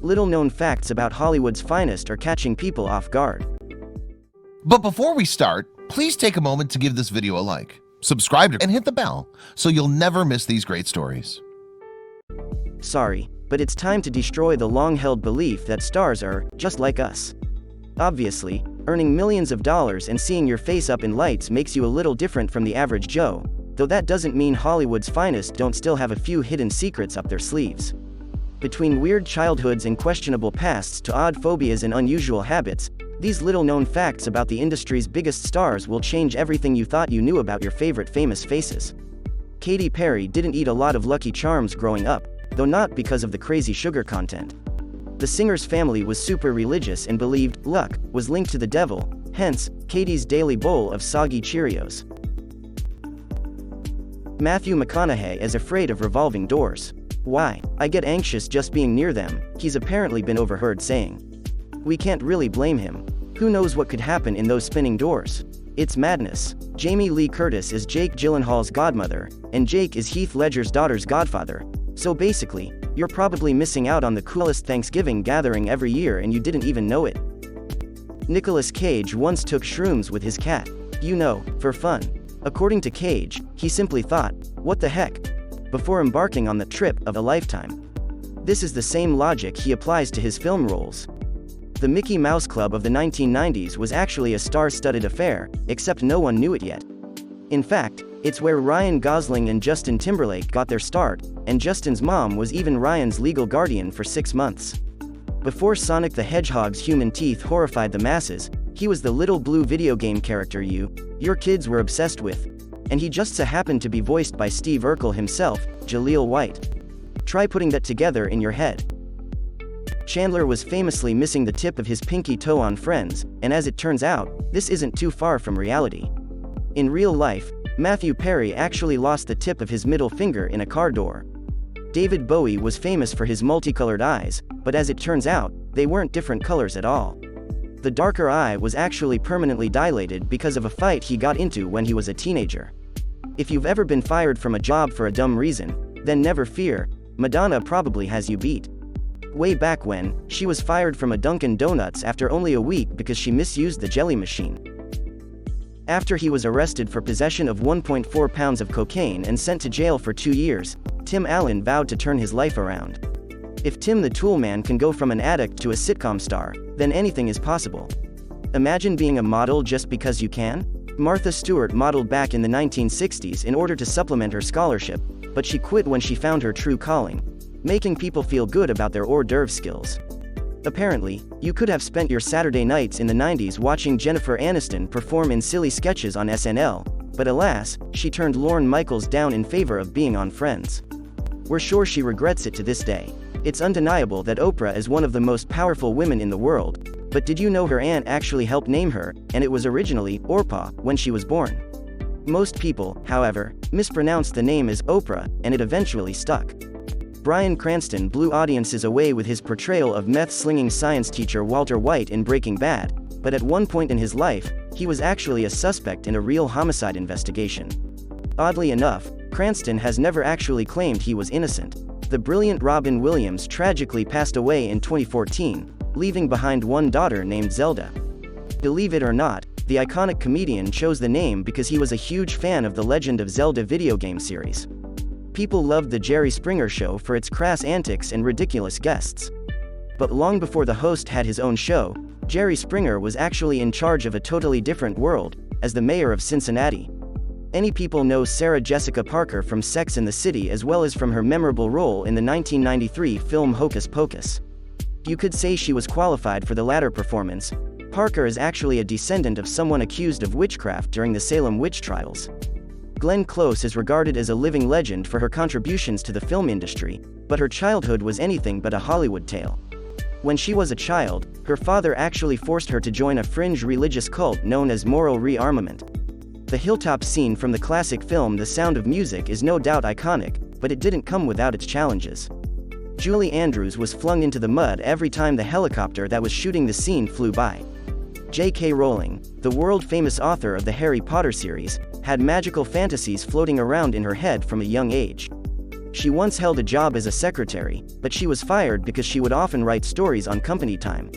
Little-known facts about Hollywood's finest are catching people off guard. But before we start, please take a moment to give this video a like, subscribe, and hit the bell so you'll never miss these great stories. Sorry, but it's time to destroy the long-held belief that stars are just like us. Obviously, earning millions of dollars and seeing your face up in lights makes you a little different from the average Joe, though that doesn't mean Hollywood's finest don't still have a few hidden secrets up their sleeves. Between weird childhoods and questionable pasts to odd phobias and unusual habits, these little-known facts about the industry's biggest stars will change everything you thought you knew about your favorite famous faces. Katy Perry didn't eat a lot of Lucky Charms growing up, though not because of the crazy sugar content. The singer's family was super religious and believed luck was linked to the devil, hence, Katy's daily bowl of soggy Cheerios. Matthew McConaughey is afraid of revolving doors. Why? I get anxious just being near them, he's apparently been overheard saying. We can't really blame him. Who knows what could happen in those spinning doors? It's madness. Jamie Lee Curtis is Jake Gyllenhaal's godmother, and Jake is Heath Ledger's daughter's godfather. So basically, you're probably missing out on the coolest Thanksgiving gathering every year and you didn't even know it. Nicolas Cage once took shrooms with his cat. You know, for fun. According to Cage, he simply thought, what the heck? Before embarking on the trip of a lifetime. This is the same logic he applies to his film roles. The Mickey Mouse Club of the 1990s was actually a star-studded affair, except no one knew it yet. In fact, it's where Ryan Gosling and Justin Timberlake got their start, and Justin's mom was even Ryan's legal guardian for 6 months. Before Sonic the Hedgehog's human teeth horrified the masses, he was the little blue video game character your kids were obsessed with. And he just so happened to be voiced by Steve Urkel himself, Jaleel White. Try putting that together in your head. Chandler was famously missing the tip of his pinky toe on Friends, and as it turns out, this isn't too far from reality. In real life, Matthew Perry actually lost the tip of his middle finger in a car door. David Bowie was famous for his multicolored eyes, but as it turns out, they weren't different colors at all. The darker eye was actually permanently dilated because of a fight he got into when he was a teenager. If you've ever been fired from a job for a dumb reason, then never fear, Madonna probably has you beat. Way back when, she was fired from a Dunkin' Donuts after only a week because she misused the jelly machine. After he was arrested for possession of 1.4 pounds of cocaine and sent to jail for 2 years, Tim Allen vowed to turn his life around. If Tim the Toolman can go from an addict to a sitcom star, then anything is possible. Imagine being a model just because you can? Martha Stewart modeled back in the 1960s in order to supplement her scholarship, but she quit when she found her true calling, making people feel good about their hors d'oeuvre skills. Apparently, you could have spent your Saturday nights in the 90s watching Jennifer Aniston perform in silly sketches on SNL, but alas, she turned Lorne Michaels down in favor of being on Friends. We're sure she regrets it to this day. It's undeniable that Oprah is one of the most powerful women in the world, but did you know her aunt actually helped name her, and it was originally Orpah when she was born? Most people, however, mispronounced the name as Oprah, and it eventually stuck. Bryan Cranston blew audiences away with his portrayal of meth-slinging science teacher Walter White in Breaking Bad, but at one point in his life, he was actually a suspect in a real homicide investigation. Oddly enough, Cranston has never actually claimed he was innocent. The brilliant Robin Williams tragically passed away in 2014, leaving behind one daughter named Zelda. Believe it or not, the iconic comedian chose the name because he was a huge fan of the Legend of Zelda video game series. People loved the Jerry Springer Show for its crass antics and ridiculous guests. But long before the host had his own show, Jerry Springer was actually in charge of a totally different world, as the mayor of Cincinnati. Any people know Sarah Jessica Parker from Sex and the City as well as from her memorable role in the 1993 film Hocus Pocus. You could say she was qualified for the latter performance. Parker is actually a descendant of someone accused of witchcraft during the Salem witch trials. Glenn Close is regarded as a living legend for her contributions to the film industry, but her childhood was anything but a Hollywood tale. When she was a child, her father actually forced her to join a fringe religious cult known as moral rearmament. The hilltop scene from the classic film The Sound of Music is no doubt iconic, but it didn't come without its challenges. Julie Andrews was flung into the mud every time the helicopter that was shooting the scene flew by. J.K. Rowling, the world-famous author of the Harry Potter series, had magical fantasies floating around in her head from a young age. She once held a job as a secretary, but she was fired because she would often write stories on company time.